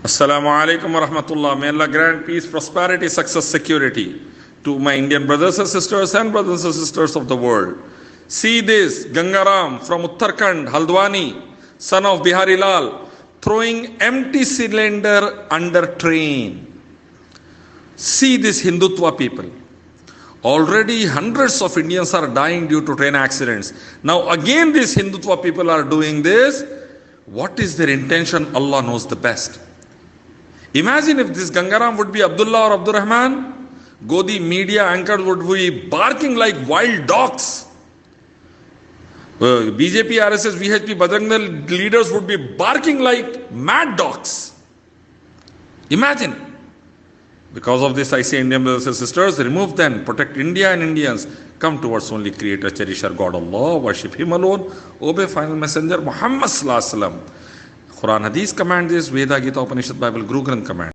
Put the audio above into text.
Assalamu alaikum wa rahmatullah. May Allah grant peace, prosperity, success, security to my Indian brothers and sisters and brothers and sisters of the world. See this, Gangaram from Uttarakhand, Haldwani, son of Bihari Lal, throwing empty cylinder under train. See this Hindutva people. Already hundreds of Indians are dying due to train accidents. Now again these Hindutva people are doing this. What is their intention? Allah knows the best. Imagine if this Gangaram would be Abdullah or Abdur Rahman. Godi media anchors would be barking like wild dogs. BJP, RSS, VHP, Bajrang Dal leaders would be barking like mad dogs. Imagine. Because of this, I say, Indian brothers and sisters, remove them, protect India and Indians. Come towards only Creator, Cherisher, God Allah, worship Him alone, obey final messenger Muhammad Sallallahu Alaihi Wasallam. Quran Hadith command this, Veda, Gita, Upanishad, Bible, Guru Granth command.